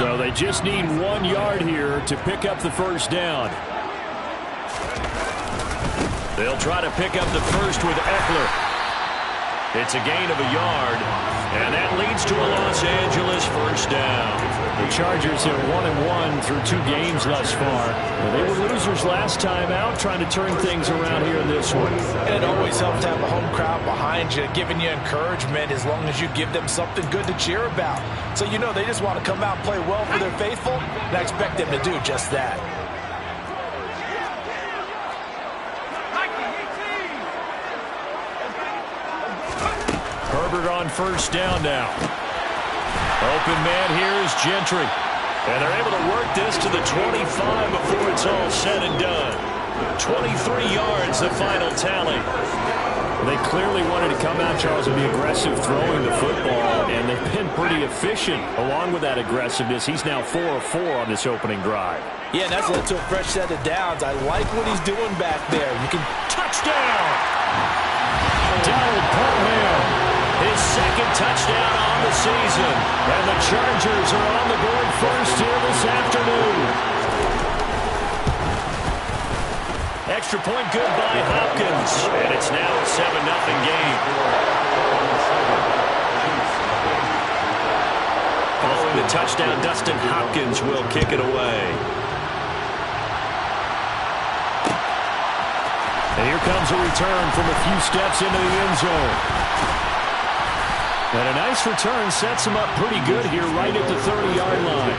So they just need 1 yard here to pick up the first down. They'll try to pick up the first with Eckler. It's a gain of a yard, and that leads to a Los Angeles first down. The Chargers are 1-1 through 2 games thus far. They were losers last time out, trying to turn things around here in this one. And it always helps to have a home crowd behind you, giving you encouragement as long as you give them something good to cheer about. So you know they just want to come out and play well for their faithful, and I expect them to do just that. Herbert on first down now. Open man here is Gentry. And they're able to work this to the 25 before it's all said and done. 23 yards, the final tally. They clearly wanted to come out, Charles, and be aggressive throwing the football, and they've been pretty efficient along with that aggressiveness. He's now 4 of 4 on this opening drive. Yeah, and that's led to a fresh set of downs. I like what he's doing back there. You can touchdown! Donald Parham. His second touchdown on the season. And the Chargers are on the board first here this afternoon. Extra point good by Hopkins. And it's now a 7-0 game. Following the touchdown, Dustin Hopkins will kick it away. And here comes a return from a few steps into the end zone. And a nice return sets him up pretty good here right at the 30-yard line.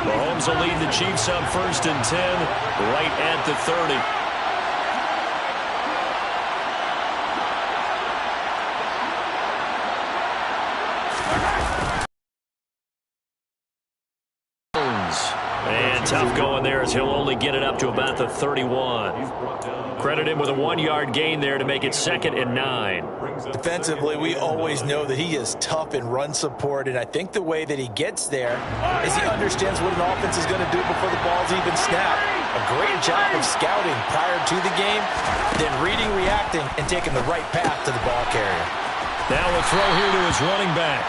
Mahomes will lead the Chiefs on 1st and 10 right at the 30. Tough going there as he'll only get it up to about the 31. Credit him with a 1-yard gain there to make it 2nd and 9. Defensively, we always know that he is tough in run support, and I think the way that he gets there is he understands what an offense is going to do before the ball's even snapped. A great job of scouting prior to the game, then reading, reacting, and taking the right path to the ball carrier. Now a throw here to his running back.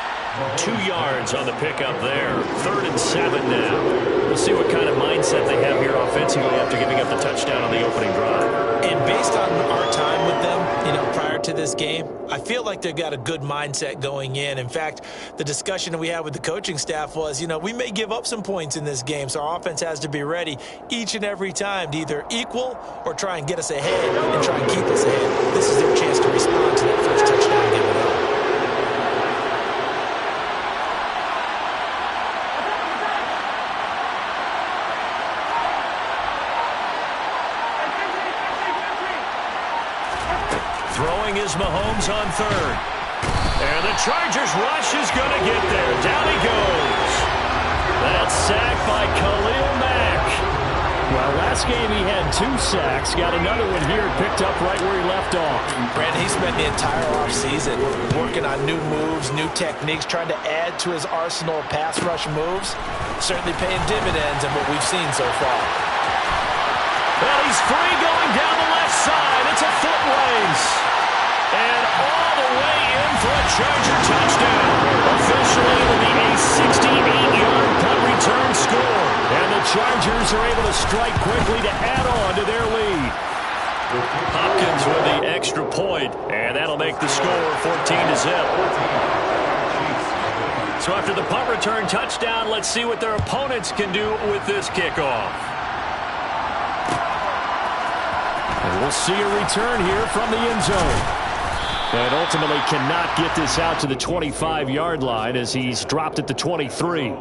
2 yards on the pickup there. 3rd and 7 now. We'll see what kind of mindset they have here offensively after giving up the touchdown on the opening drive. And based on our time with them, prior to this game, I feel like they've got a good mindset going in. In fact, the discussion that we had with the coaching staff was, we may give up some points in this game, so our offense has to be ready each and every time to either equal or try and get us ahead and try and keep us ahead. This is their chance to respond to that first touchdown given up. Throwing is Mahomes on 3rd. And the Chargers rush is going to get there. Down he goes. That's sacked by Khalil Mack. Well, last game he had 2 sacks. Got another one here picked up right where he left off. Brandon, he spent the entire offseason working on new moves, new techniques, trying to add to his arsenal of pass rush moves. Certainly paying dividends in what we've seen so far. Well, he's free going down the left side. It's a foot race. And all the way in for a Charger touchdown. Officially, it'll be a 68-yard punt return score. And the Chargers are able to strike quickly to add on to their lead. Hopkins with the extra point, and that'll make the score 14-0. So after the punt return touchdown, let's see what their opponents can do with this kickoff. And we'll see a return here from the end zone. And ultimately cannot get this out to the 25-yard line as he's dropped at the 23.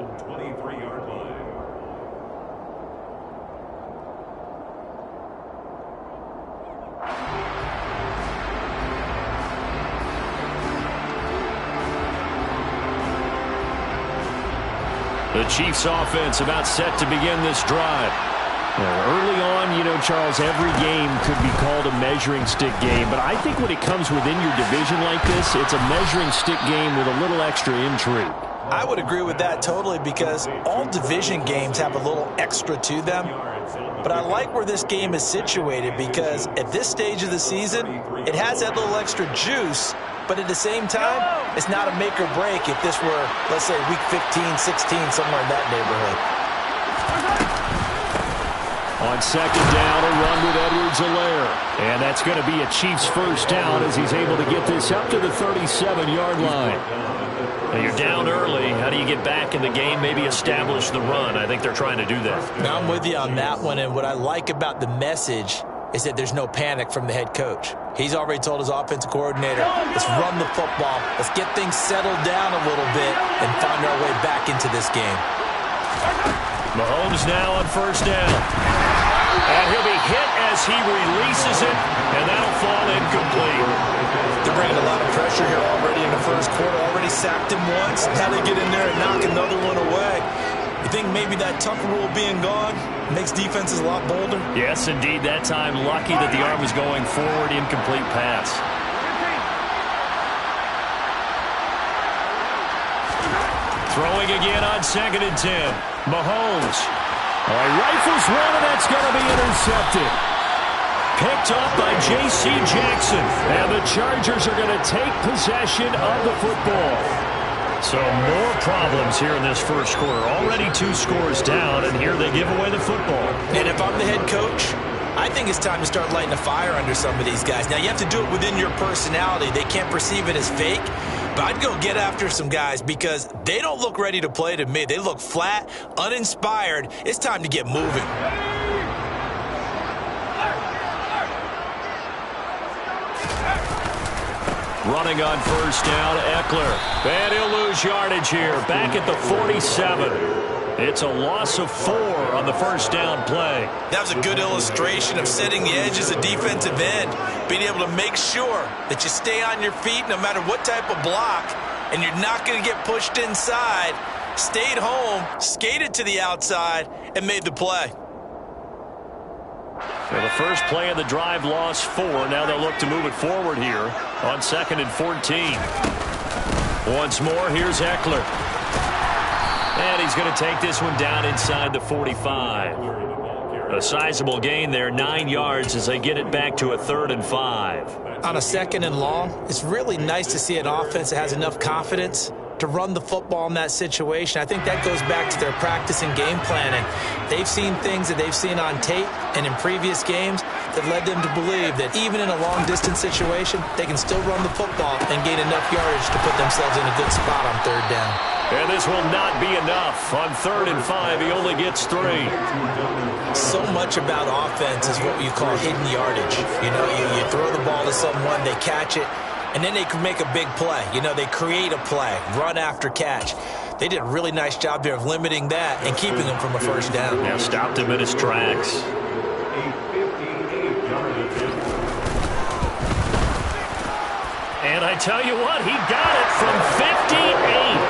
The Chiefs offense about set to begin this drive. Early on, Charles, every game could be called a measuring stick game. But I think when it comes within your division like this, it's a measuring stick game with a little extra intrigue. I would agree with that totally because all division games have a little extra to them. But I like where this game is situated because at this stage of the season, it has that little extra juice, but at the same time, it's not a make or break if this were, let's say, week 15, 16, somewhere in that neighborhood. On second down, a run with Edwards-Helaire. And that's going to be a Chiefs first down as he's able to get this up to the 37-yard line. Now you're down early. How do you get back in the game, maybe establish the run? I think they're trying to do that. Now I'm with you on that one, and what I like about the message is that there's no panic from the head coach. He's already told his offensive coordinator, let's run the football, let's get things settled down a little bit and find our way back into this game. Mahomes now on first down. And he'll be hit as he releases it, and that'll fall incomplete. They're bringing a lot of pressure here already in the first quarter. Already sacked him once. Now they get in there and knock another one away. You think maybe that Tucker rule being gone makes defenses a lot bolder? Yes, indeed. That time, lucky that the arm was going forward. Incomplete pass. Throwing again on 2nd and 10. Mahomes. Rifles one, and that's going to be intercepted. Picked up by J.C. Jackson. And the Chargers are going to take possession of the football. So more problems here in this first quarter. Already 2 scores down, and here they give away the football. And if I'm the head coach, I think it's time to start lighting a fire under some of these guys. Now, you have to do it within your personality. They can't perceive it as fake. But I'd go get after some guys because they don't look ready to play to me. They look flat, uninspired. It's time to get moving. Running on first down, Eckler. And he'll lose yardage here. Back at the 47. It's a loss of 4 on the first down play. That was a good illustration of setting the edge as a defensive end. Being able to make sure that you stay on your feet no matter what type of block, and you're not going to get pushed inside. Stayed home, skated to the outside, and made the play. So the first play of the drive lost 4. Now they'll look to move it forward here on 2nd and 14. Once more, here's Eckler. And he's going to take this one down inside the 45. A sizable gain there, 9 yards as they get it back to a 3rd and 5. On a 2nd and long, it's really nice to see an offense that has enough confidence to run the football in that situation. I think that goes back to their practice and game planning. They've seen things that they've seen on tape and in previous games that led them to believe that even in a long-distance situation, they can still run the football and gain enough yardage to put themselves in a good spot on 3rd down. And this will not be enough. On 3rd and 5, he only gets 3. So much about offense is what you call hidden yardage. You know, you throw the ball to someone, they catch it, and then they can make a big play. You know, they create a play, run after catch. They did a really nice job there of limiting that and keeping him from a first down. Yeah, stopped him in his tracks. And I tell you what, he got it from 58.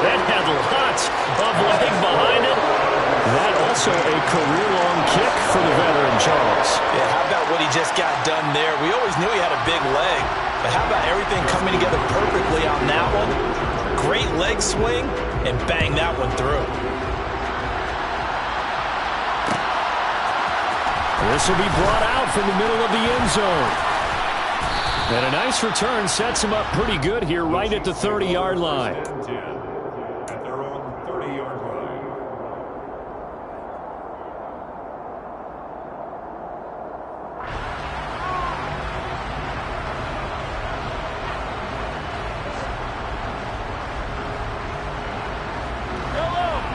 That had lots of leg behind it. That also a career-long kick for the veteran, Charles. Yeah, how about what he just got done there? We always knew he had a big leg, but how about everything coming together perfectly on that one? Great leg swing, and bang that one through. This will be brought out from the middle of the end zone. And a nice return sets him up pretty good here right at the 30-yard line.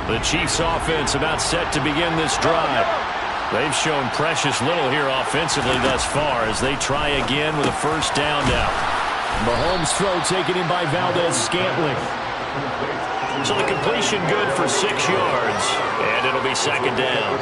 The Chiefs offense about set to begin this drive. They've shown precious little here offensively thus far as they try again with a first down now. Mahomes' throw taken in by Valdez-Scantling. So the completion good for 6 yards, and it'll be 2nd down.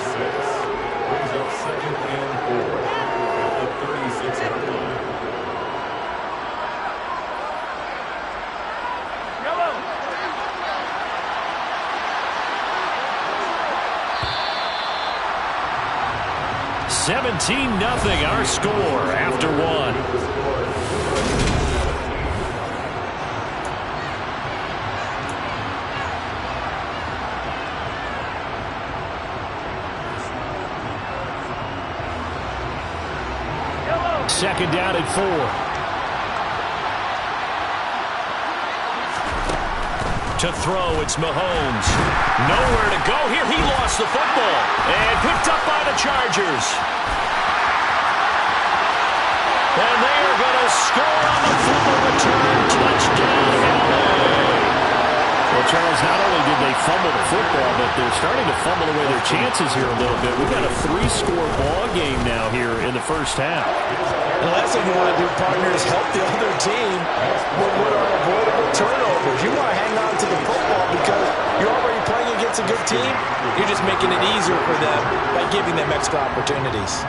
$17-0 our score after 1. second down and 4. To throw, it's Mahomes. Nowhere to go here. He lost the football. And picked up by the Chargers. And they are going to score on the fumble return. Touchdown, LA. Well, Charles, not only did they fumble the football, but they're starting to fumble away their chances here a little bit. We've got a 3-score ball game now here in the first half. The last thing you want to do, partner, is help the other team with what are avoidable turnovers. You want to hang on to the football because you're already playing against a good team. You're just making it easier for them by giving them extra opportunities.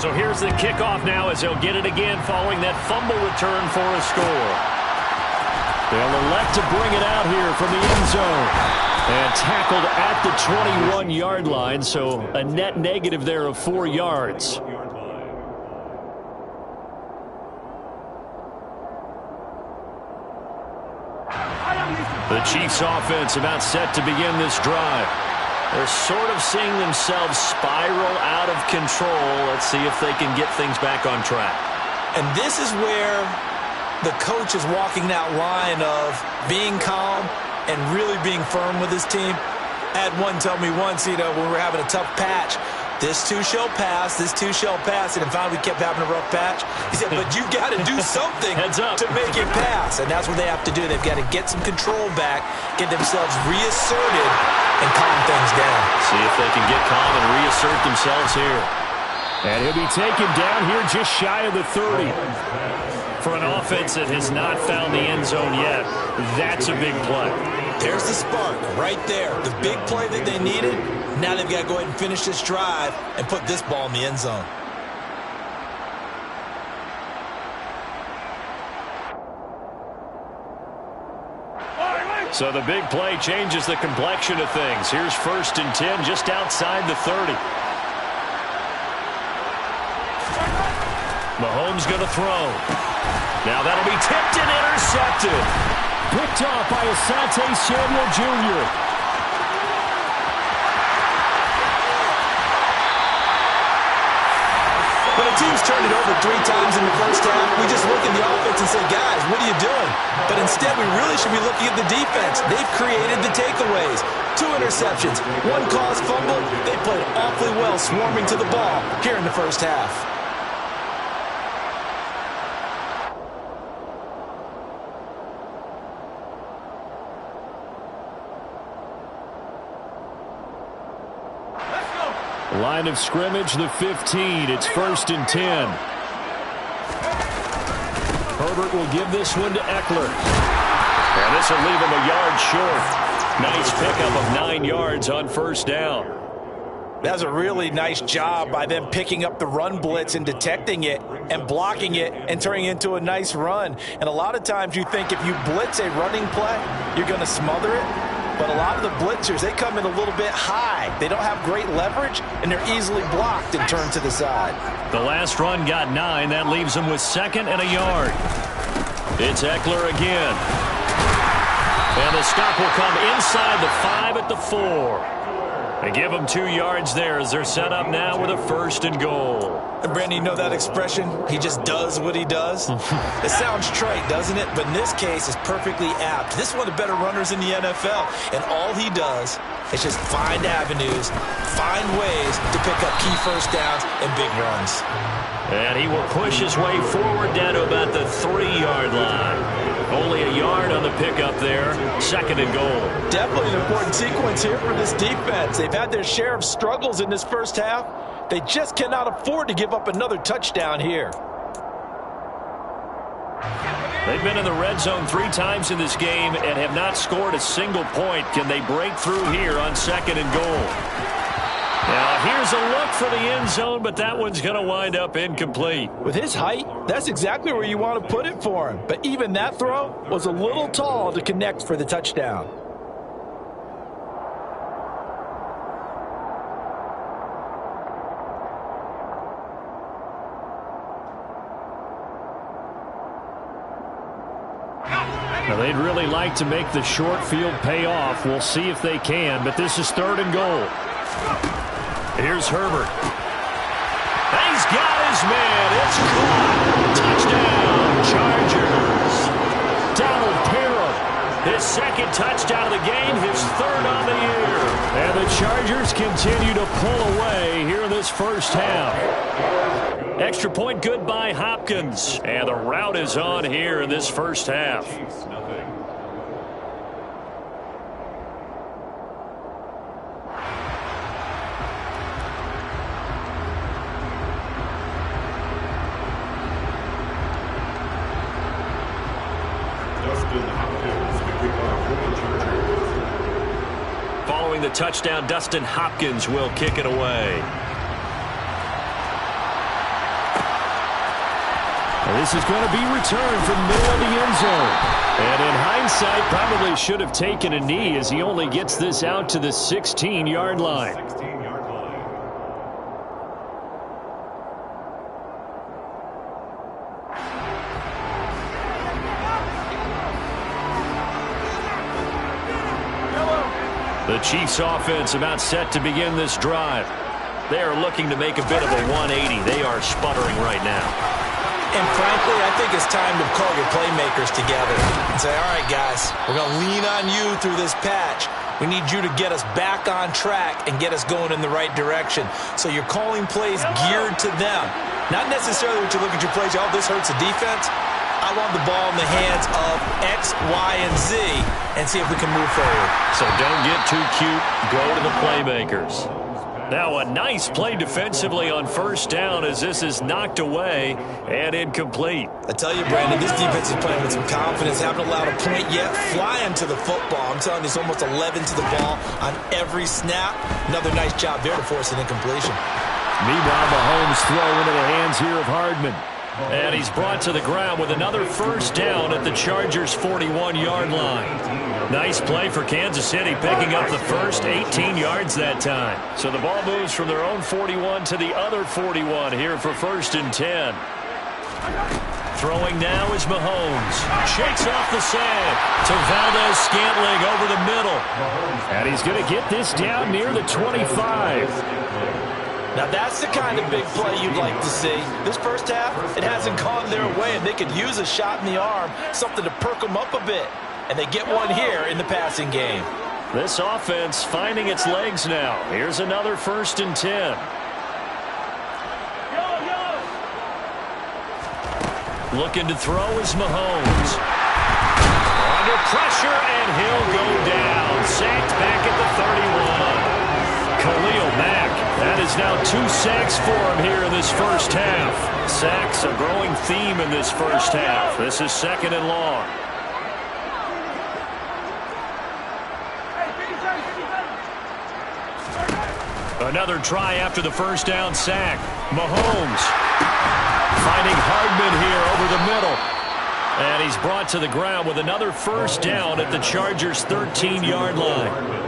So here's the kickoff now as they'll get it again following that fumble return for a score. They'll elect to bring it out here from the end zone. And tackled at the 21-yard line, so a net negative there of 4 yards. The Chiefs offense about set to begin this drive. They're sort of seeing themselves spiral out of control. Let's see if they can get things back on track. And this is where the coach is walking that line of being calm and really being firm with his team. I had one tell me once, when we were having a tough patch, this too shall pass, this too shall pass. And finally we kept having a rough patch. He said, but you got to do something to make it pass. And that's what they have to do. They've got to get some control back, get themselves reasserted, and calm things down. See if they can get calm and reassert themselves here. And he'll be taken down here just shy of the 30. For an offense that has not found the end zone yet, that's a big play. There's the spark right there. The big play that they needed. Now they've got to go ahead and finish this drive and put this ball in the end zone. So the big play changes the complexion of things. Here's 1st and 10 just outside the 30. Mahomes going to throw. Now that'll be tipped and intercepted. Picked off by Asante Samuel Jr. When a team's turned it over 3 times in the first half, we just look at the offense and say, guys, what are you doing? But instead, we really should be looking at the defense. They've created the takeaways. 2 interceptions, 1 caused fumble. They played awfully well swarming to the ball here in the first half. Line of scrimmage, the 15. It's 1st and 10. Herbert will give this one to Eckler. And this will leave him a yard short. Nice pickup of 9 yards on 1st down. That's a really nice job by them picking up the run blitz and detecting it and blocking it and turning it into a nice run. And a lot of times you think if you blitz a running play, you're going to smother it. But a lot of the blitzers, they come in a little bit high. They don't have great leverage, and they're easily blocked and turned to the side. The last run got 9. That leaves them with 2nd and a yard. It's Eckler again. And the stop will come inside the 5 at the 4. They give them 2 yards there as they're set up now with a 1st and goal. And Brandon, you know that expression? He just does what he does? It sounds trite, doesn't it? But in this case, it's perfectly apt. This is one of the better runners in the NFL. And all he does is just find avenues, find ways to pick up key first downs and big runs. And he will push his way forward down to about the 3-yard line. Only a yard on the pickup there. 2nd and goal. Definitely an important sequence here for this defense. They've had their share of struggles in this first half. They just cannot afford to give up another touchdown here. They've been in the red zone 3 times in this game and have not scored a single point. Can they break through here on 2nd and goal? Now, here's a look for the end zone, but that one's going to wind up incomplete. With his height, that's exactly where you want to put it for him. But even that throw was a little tall to connect for the touchdown. Now, they'd really like to make the short field pay off. We'll see if they can, but this is 3rd and goal. Here's Herbert. He's got his man. It's caught. Touchdown, Chargers. Donald Parham, his second touchdown of the game, his third on the year. And the Chargers continue to pull away here in this first half. Extra point good by Hopkins. And the rout is on here in this first half. Following the touchdown, Dustin Hopkins will kick it away. This is going to be returned from the middle of the end zone. And in hindsight, probably should have taken a knee as he only gets this out to the 16-yard line. The Chiefs offense about set to begin this drive. They are looking to make a bit of a 180. They are sputtering right now. And frankly, I think it's time to call your playmakers together and say, all right, guys, we're going to lean on you through this patch. We need you to get us back on track and get us going in the right direction. So you're calling plays geared to them. Not necessarily when you look at your plays, oh, this hurts the defense. I want the ball in the hands of X, Y, and Z and see if we can move forward. So don't get too cute. Go to the playmakers. Now a nice play defensively on first down as this is knocked away and incomplete. I tell you, Brandon, this defense is playing with some confidence. Haven't allowed a point yet. Flying to the football. I'm telling you, it's almost 11 to the ball on every snap. Another nice job there to force an incompletion. Meanwhile, Mahomes throw into the hands here of Hardman. And he's brought to the ground with another first down at the Chargers' 41-yard line. Nice play for Kansas City, picking up the first 18 yards that time. So the ball moves from their own 41 to the other 41 here for 1st and 10. Throwing now is Mahomes. Shakes off the sand to Valdez-Scantling over the middle. And he's going to get this down near the 25. Now that's the kind of big play you'd like to see. This first half, it hasn't gone their way, and they could use a shot in the arm, something to perk them up a bit. And they get one here in the passing game. This offense finding its legs now. Here's another 1st and 10. Looking to throw is Mahomes. Under pressure, and he'll go down. Sacked back at the 31. Khalil Mack, that is now 2 sacks for him here in this first half. Sacks a growing theme in this first half. This is 2nd and long. Another try after the first down sack. Mahomes finding Hardman here over the middle. And he's brought to the ground with another first down at the Chargers' 13-yard line.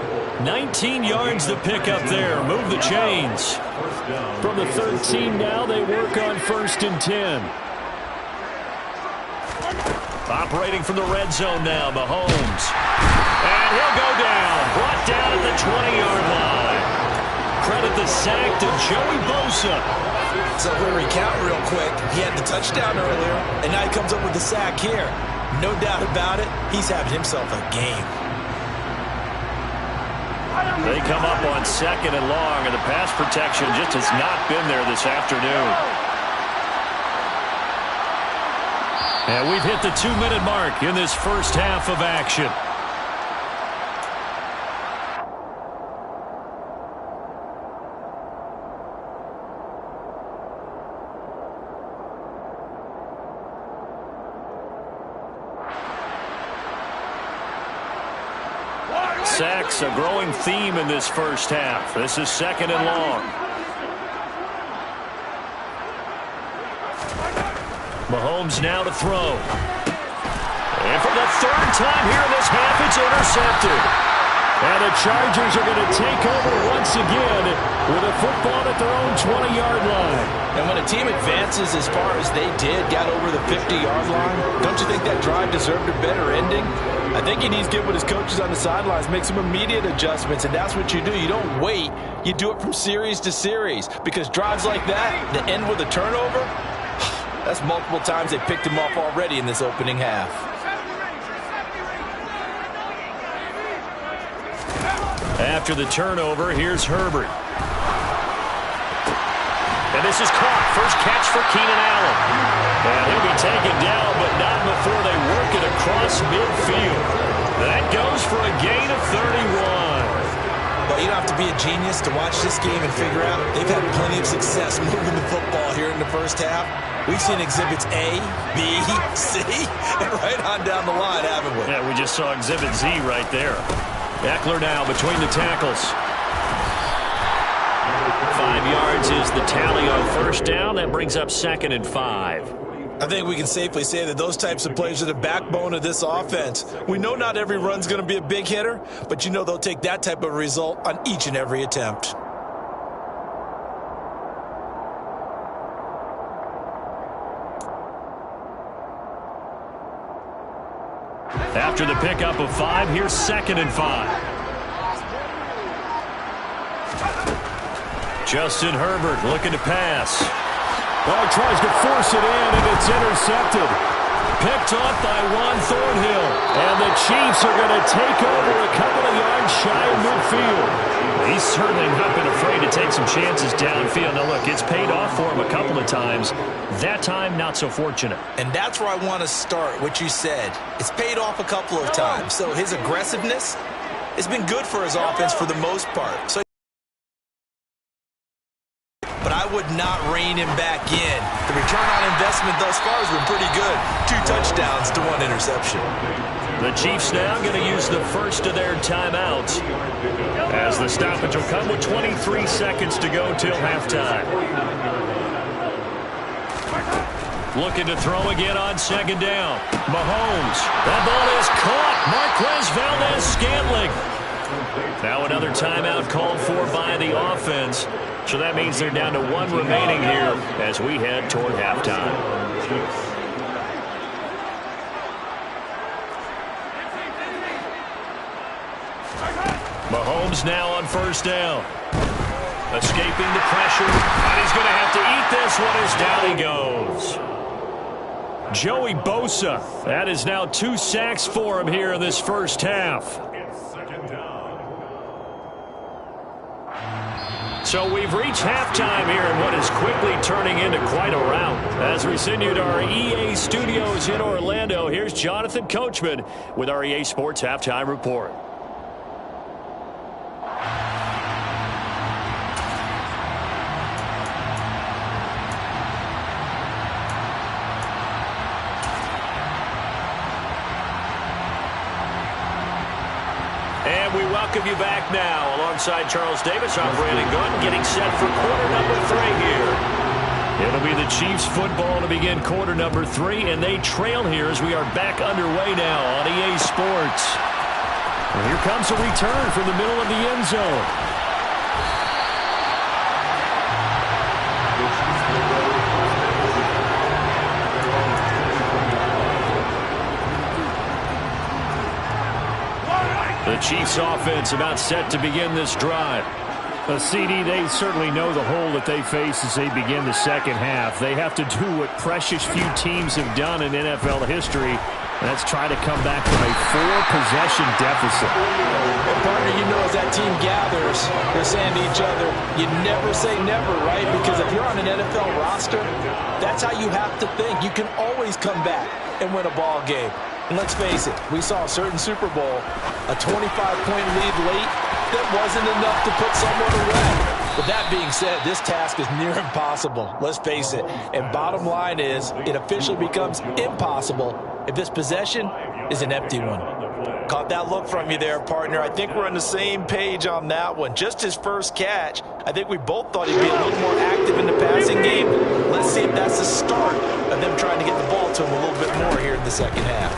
19 yards to pick up there. Move the chains. From the 13 now, they work on 1st and 10. Operating from the red zone now, Mahomes. And he'll go down. Brought down at the 20-yard line. Credit the sack to Joey Bosa. So if we recount real quick, he had the touchdown earlier, and now he comes up with the sack here. No doubt about it, he's having himself a game. They come up on 2nd and long, and the pass protection just has not been there this afternoon. And we've hit the 2-minute mark in this first half of action. Sacks a growing theme in this first half. This is 2nd and long. Mahomes now to throw. And for the 3rd time here in this half, it's intercepted. And the Chargers are going to take over once again with a football at their own 20-yard line. And when a team advances as far as they did, got over the 50-yard line, don't you think that drive deserved a better ending? I think he needs to get with his coaches on the sidelines, make some immediate adjustments, and that's what you do. You don't wait. You do it from series to series, because drives like that, that end with a turnover, that's multiple times they picked him off already in this opening half. After the turnover, here's Herbert. And this is caught. First catch for Keenan Allen. And he'll be taken down, but not before they work it across midfield. That goes for a gain of 31. Well, you don't have to be a genius to watch this game and figure out they've had plenty of success moving the football here in the first half. We've seen exhibits A, B, C, and right on down the line, haven't we? Yeah, we just saw exhibit Z right there. Eckler now between the tackles. 5 yards is the tally on first down. That brings up 2nd and 5. I think we can safely say that those types of plays are the backbone of this offense. We know not every run's going to be a big hitter, but you know they'll take that type of result on each and every attempt. After the pickup of 5, here's 2nd and 5. Justin Herbert looking to pass. Oh, tries to force it in, and it's intercepted. Picked off by Juan Thornhill. And the Chiefs are going to take over a couple of yards shy of midfield. He's certainly not been afraid to take some chances downfield. Now, look, it's paid off for him a couple of times. That time, not so fortunate. And that's where I want to start, what you said. It's paid off a couple of times. So his aggressiveness has been good for his offense for the most part. But I would not rein him back in. The return on investment thus far has been pretty good. 2 touchdowns to 1 interception. The Chiefs now going to use the first of their timeouts, as the stoppage will come with 23 seconds to go till halftime. Looking to throw again on 2nd down. Mahomes. That ball is caught. Marquez Valdes-Scantling. Now another timeout called for by the offense. So that means they're down to 1 remaining here as we head toward halftime. Mahomes now on first down. Escaping the pressure. And he's going to have to eat this one as down he goes. Joey Bosa. That is now 2 sacks for him here in this first half. So we've reached halftime here in what is quickly turning into quite a rout. As we send you to our EA studios in Orlando, here's Jonathan Coachman with our EA Sports Halftime Report. And we welcome you back now. Alongside Charles Davis, I'm Brandon Gunn, getting set for quarter number 3 here. It'll be the Chiefs football to begin quarter number 3, and they trail here as we are back underway now on EA Sports. And here comes a return from the middle of the end zone. The Chiefs offense about set to begin this drive. CD, they certainly know the hole that they face as they begin the second half. They have to do what precious few teams have done in NFL history, and that's try to come back from a 4-possession deficit. Well, partner, you know as that team gathers, they're saying to each other, you never say never, right? Because if you're on an NFL roster, that's how you have to think. You can always come back and win a ball game. And let's face it, we saw a certain Super Bowl, a 25-point lead late, that wasn't enough to put someone away. But that being said, this task is near impossible. Let's face it. And bottom line is, it officially becomes impossible if this possession is an empty one. Caught that look from you there, partner. I think we're on the same page on that one. Just his first catch, I think we both thought he'd be a little more active in the passing game. Let's see if that's the start of them trying to get the ball to him a little bit more here in the second half.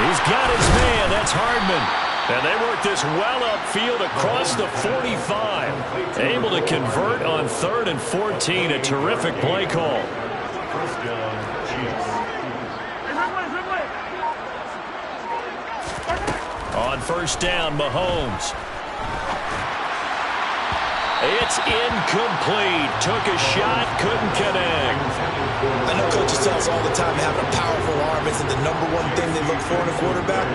He's got his man. That's Hardman. And they work this well upfield across the 45. Able to convert on 3rd and 14. A terrific play call. On 1st down, Mahomes. It's incomplete. Took a shot, couldn't connect. I know coaches tell us all the time having a powerful arm isn't the #1 thing they look for in a quarterback.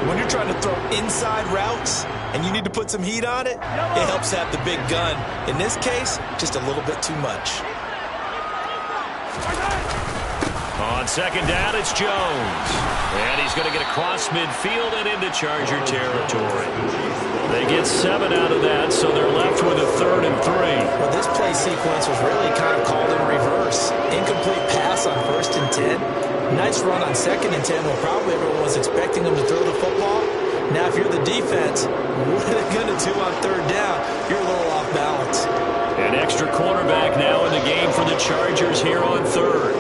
When you're trying to throw inside routes and you need to put some heat on it, it helps have the big gun. In this case, just a little bit too much. On 2nd down, it's Jones. And he's going to get across midfield and into Charger territory. They get 7 out of that, so they're left with a 3rd and 3. Well, this play sequence was really kind of called in reverse. Incomplete pass on 1st and 10. Nice run on 2nd and 10 when probably everyone was expecting them to throw the football. Now, if you're the defense, what are they going to do on 3rd down? You're a little off balance. An extra cornerback now in the game for the Chargers here on 3rd.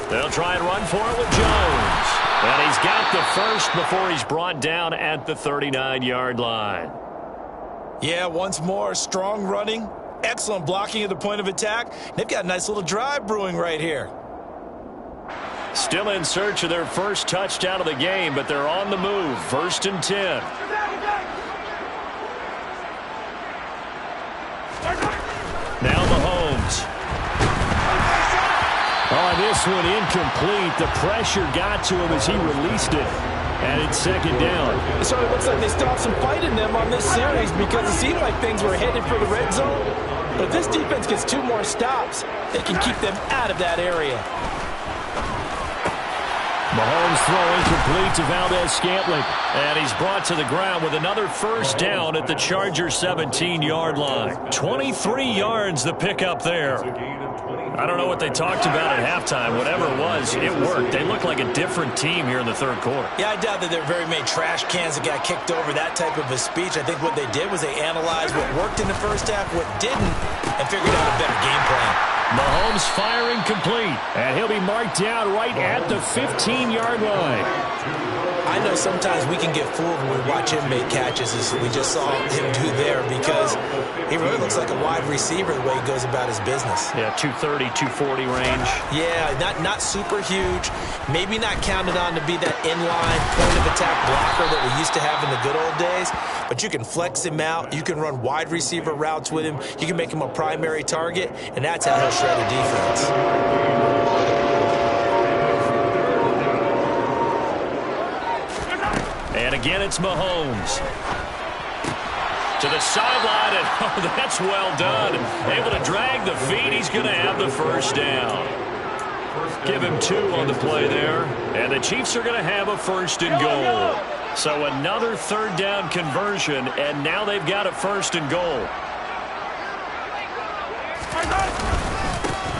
They'll try and run for it with Jones. And he's got the first before he's brought down at the 39-yard line. Yeah, once more, strong running, excellent blocking at the point of attack. They've got a nice little drive brewing right here. Still in search of their first touchdown of the game, but they're on the move. 1st and 10. Now Mahomes. Oh, this one incomplete. The pressure got to him as he released it. And it's 2nd down. So it looks like they stopped some fight in them on this series because it seemed like things were headed for the red zone. But if this defense gets 2 more stops, they can keep them out of that area. Mahomes throw incomplete to Valdez-Scantling. And he's brought to the ground with another 1st down at the Chargers 17-yard line. 23 yards the pickup there. I don't know what they talked about at halftime. Whatever it was, it worked. They look like a different team here in the 3rd quarter. Yeah, I doubt that there were very many trash cans that got kicked over, that type of a speech. I think what they did was they analyzed what worked in the 1st half, what didn't, and figured out a better game plan. Mahomes firing complete. And he'll be marked down right at the 15-yard line. I know sometimes we can get fooled when we watch him make catches, as we just saw him do there, because he really looks like a wide receiver the way he goes about his business. Yeah, 230, 240 range. Yeah, not super huge. Maybe not counted on to be that inline point-of-attack blocker that we used to have in the good old days, but you can flex him out. You can run wide receiver routes with him. You can make him a primary target, and that's how he'll shred a defense. And again, it's Mahomes. To the sideline, and oh, that's well done. Able to drag the feet. He's going to have the 1st down. Give him 2 on the play there. And the Chiefs are going to have a 1st and goal. So another 3rd down conversion, and now they've got a 1st and goal.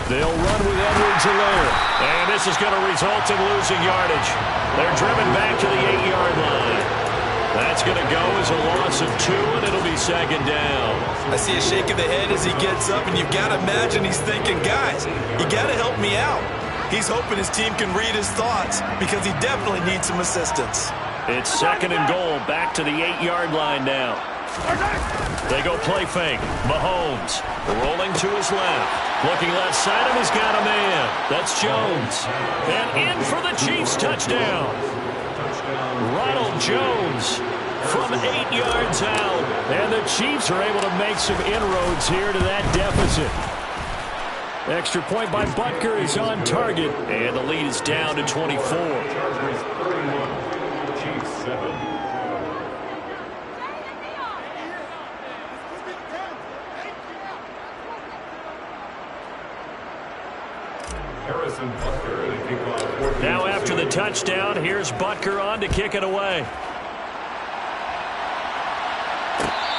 They'll run with Edwards-Helaire. And this is going to result in losing yardage. They're driven back to the 8-yard line. That's going to go as a loss of 2, and it'll be 2nd down. I see a shake of the head as he gets up, and you've got to imagine he's thinking, guys, you got to help me out. He's hoping his team can read his thoughts because he definitely needs some assistance. It's 2nd and goal, back to the 8-yard line now. They go play fake. Mahomes rolling to his left. Looking left side, and he's got a man. That's Jones. And in for the Chiefs touchdown. Ronald Jones from 8 yards out. And the Chiefs are able to make some inroads here to that deficit. Extra point by Butker is on target. And the lead is down to 24. Now after the touchdown, here's Butker on to kick it away.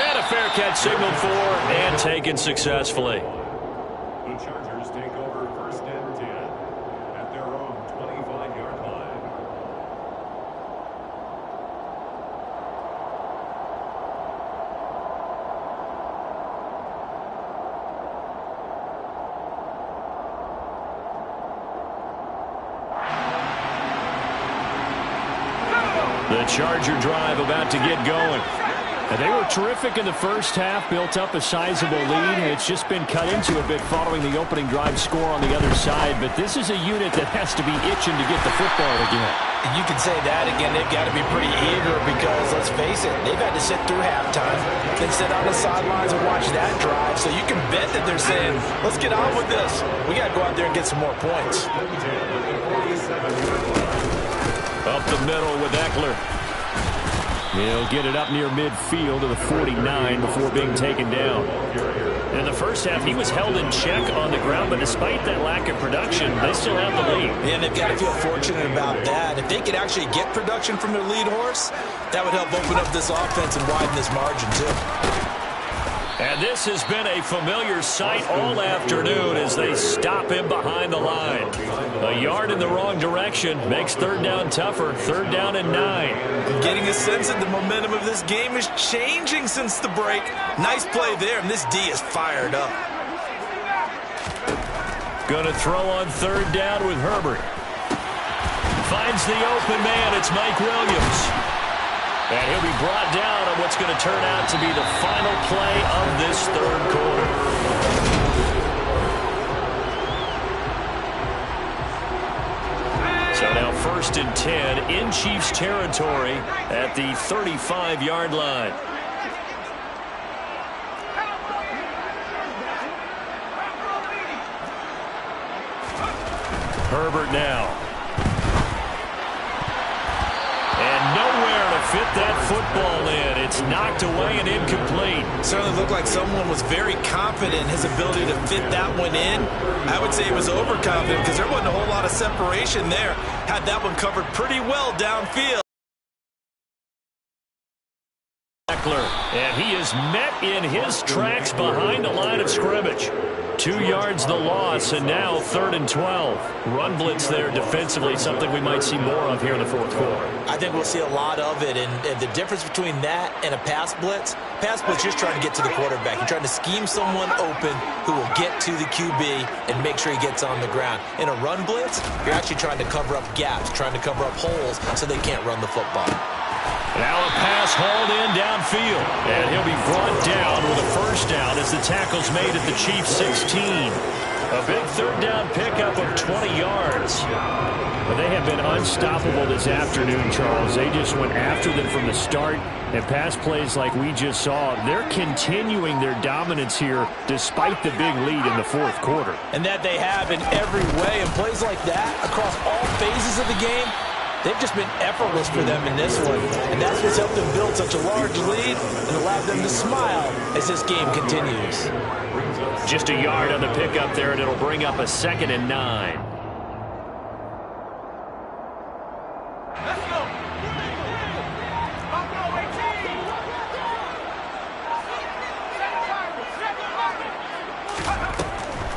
And a fair catch signaled for and taken successfully. The Chargers take over 1st and 10 at their own 25-yard line. Charger drive about to get going. And they were terrific in the first half, built up a sizable lead. It's just been cut into a bit following the opening drive score on the other side. But this is a unit that has to be itching to get the football again. And you can say that again. They've got to be pretty eager because, let's face it, they've had to sit through halftime, then sit on the sidelines and watch that drive. So you can bet that they're saying, let's get on with this. We got to go out there and get some more points. Up the middle with Eckler. He'll get it up near midfield to the 49 before being taken down. In the first half, he was held in check on the ground, but despite that lack of production, they still have the lead. And they've got to feel fortunate about that. If they could actually get production from their lead horse, that would help open up this offense and widen this margin, too. And this has been a familiar sight all afternoon as they stop him behind the line. A yard in the wrong direction makes third down tougher. Third down and 9. Getting a sense that the momentum of this game is changing since the break. Nice play there, and this D is fired up. Going to throw on third down with Herbert. Finds the open man. It's Mike Williams. And he'll be brought down on what's going to turn out to be the final play of this third quarter. So now 1st and 10 in Chiefs territory at the 35-yard line. Herbert now. And nowhere to fit that football in. It's knocked away and incomplete. Certainly looked like someone was very confident in his ability to fit that one in. I would say he was overconfident because there wasn't a whole lot of separation there. Had that one covered pretty well downfield. And he is met in his tracks behind the line of scrimmage. 2 yards the loss, and now 3rd and 12. Run blitz there defensively, something we might see more of here in the fourth quarter. I think we'll see a lot of it, and the difference between that and a pass blitz just trying to get to the quarterback. You're trying to scheme someone open who will get to the QB and make sure he gets on the ground. In a run blitz, you're actually trying to cover up gaps, trying to cover up holes so they can't run the football. Now a pass hauled in downfield. And he'll be brought down with a first down as the tackle's made at the Chiefs 16. A big third down pickup of 20 yards. But they have been unstoppable this afternoon, Charles. They just went after them from the start. And pass plays like we just saw, they're continuing their dominance here despite the big lead in the fourth quarter. And that they have in every way. And plays like that across all phases of the game, they've just been effortless for them in this one. And that's what's helped them build such a large lead and allowed them to smile as this game continues. Just a yard on the pickup there, and it'll bring up a 2nd and 9.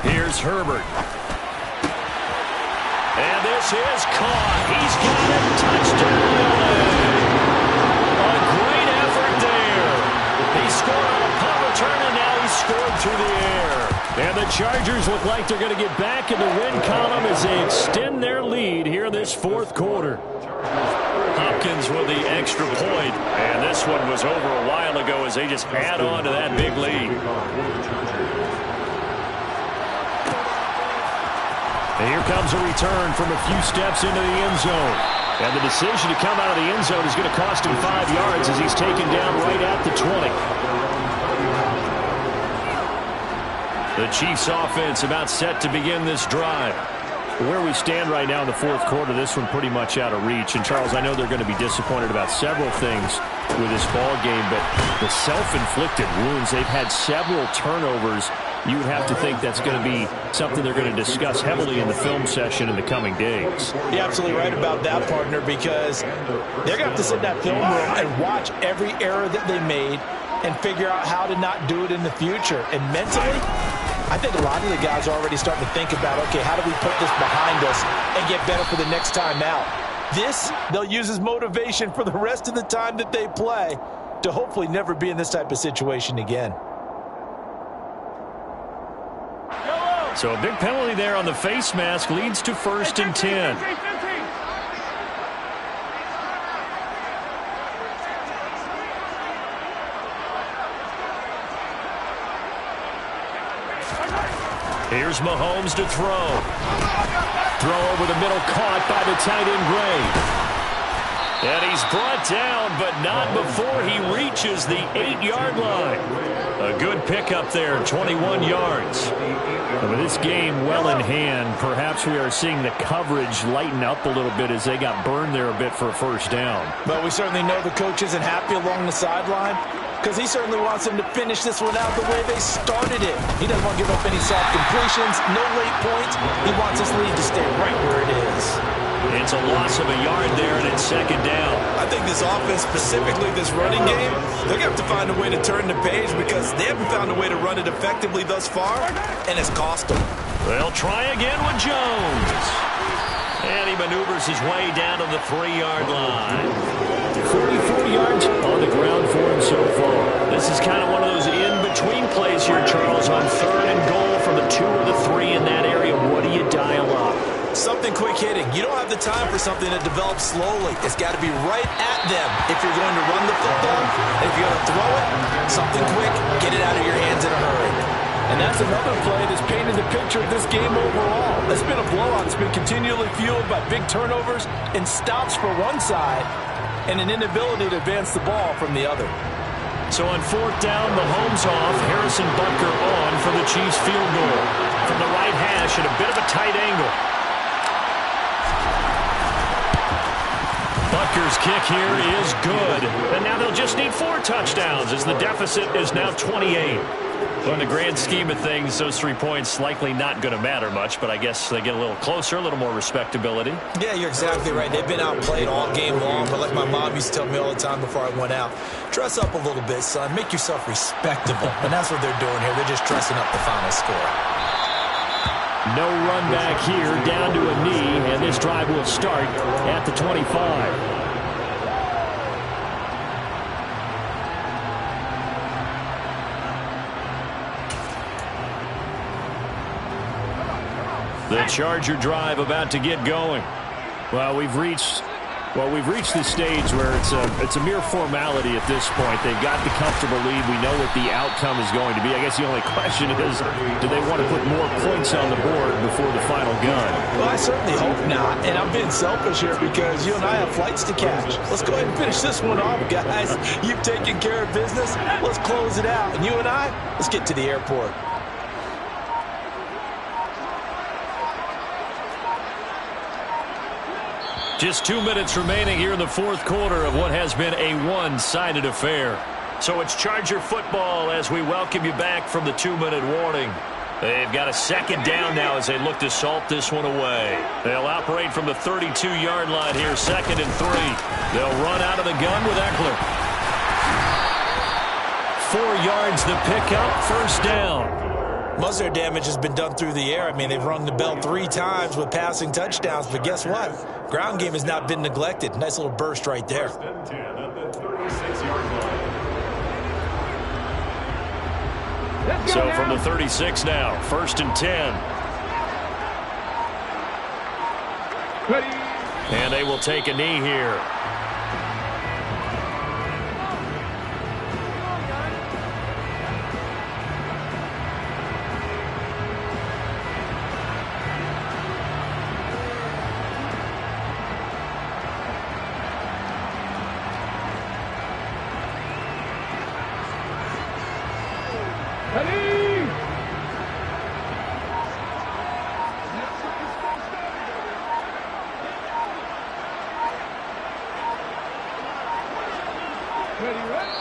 Here's Herbert. And this is caught. He's got it. Touchdown. A great effort there. He scored on a punt return, and now he's scored through the air. And the Chargers look like they're going to get back in the win column as they extend their lead here in this fourth quarter. Hopkins with the extra point. And this one was over a while ago as they just add on to that big lead. And here comes a return from a few steps into the end zone. And the decision to come out of the end zone is going to cost him 5 yards as he's taken down right at the 20. The Chiefs offense about set to begin this drive. Where we stand right now in the fourth quarter, this one pretty much out of reach. And, Charles, I know they're going to be disappointed about several things with this ball game, but the self-inflicted wounds, they've had several turnovers. You would have to think that's going to be something they're going to discuss heavily in the film session in the coming days. You're absolutely right about that, partner, because they're going to have to sit in that film room and watch every error that they made and figure out how to not do it in the future. And mentally, I think a lot of the guys are already starting to think about, okay, how do we put this behind us and get better for the next time out? This, they'll use as motivation for the rest of the time that they play to hopefully never be in this type of situation again. So a big penalty there on the face mask leads to 1st and 10. Here's Mahomes to throw. Throw over the middle, caught by the tight end Gray. And he's brought down, but not before he reaches the 8-yard line. A good pickup there, 21 yards. And with this game well in hand, perhaps we are seeing the coverage lighten up a little bit as they got burned there a bit for a first down. But we certainly know the coach isn't happy along the sideline because he certainly wants them to finish this one out the way they started it. He doesn't want to give up any soft completions, no late points. He wants his lead to stay right where it is. It's a loss of a yard there, and it's second down. I think this offense, specifically this running game, they're going to have to find a way to turn the page because they haven't found a way to run it effectively thus far, and it's cost them. They'll try again with Jones. And he maneuvers his way down to the 3-yard line. 44 yards on the ground for him so far. This is kind of one of those in-between plays here, Charles, on 3rd and goal from the 2 or the 3 in that area. What do you dial up? Something quick hitting. You don't have the time for something that develops slowly. It's got to be right at them if you're going to run the football. And if you're going to throw it, something quick, get it out of your hands in a hurry. And that's another play that's painted the picture of this game overall. It's been a blowout. It's been continually fueled by big turnovers and stops for one side and an inability to advance the ball from the other. So on 4th down, Mahomes off, Harrison Butker on for the Chiefs field goal. From the right hash at a bit of a tight angle. Butker's kick here is good. And now they'll just need 4 touchdowns as the deficit is now 28. Well, in the grand scheme of things, those 3 points likely not going to matter much, but I guess they get a little closer, a little more respectability. Yeah, you're exactly right. They've been outplayed all game long, but like my mom used to tell me all the time before I went out, dress up a little bit, son. Make yourself respectable. And that's what they're doing here. They're just dressing up the final score. No run back here, down to a knee, and this drive will start at the 25. The Charger drive about to get going. Well, we've reached the stage where it's a mere formality at this point. They've got the comfortable lead. We know what the outcome is going to be. I guess the only question is, do they want to put more points on the board before the final gun? Well, I certainly hope not. And I'm being selfish here because you and I have flights to catch. Let's go ahead and finish this one off, guys. You've taken care of business. Let's close it out. And you and I, let's get to the airport. Just 2 minutes remaining here in the 4th quarter of what has been a one-sided affair. So it's Charger football as we welcome you back from the 2-minute warning. They've got a 2nd down now as they look to salt this one away. They'll operate from the 32-yard line here, 2nd and 3. They'll run out of the gun with Eckler. 4 yards the pickup, 1st down. Most of their damage has been done through the air. I mean, they've rung the bell 3 times with passing touchdowns, but guess what? Ground game has not been neglected. Nice little burst right there. So from the 36 now, 1st and 10. And they will take a knee here.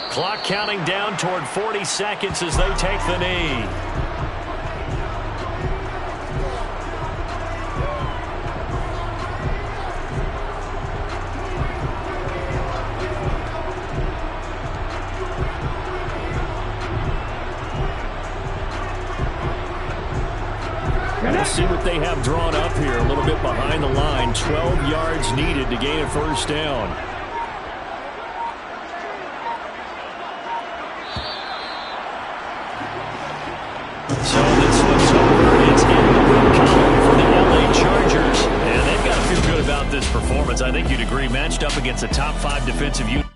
Clock counting down toward 40 seconds as they take the knee. Let's see what they have drawn up here. A little bit behind the line. 12 yards needed to gain a 1st down. So this looks over. It's in the win column for the LA Chargers. And they've got to feel good about this performance. I think you'd agree. Matched up against a top 5 defensive unit.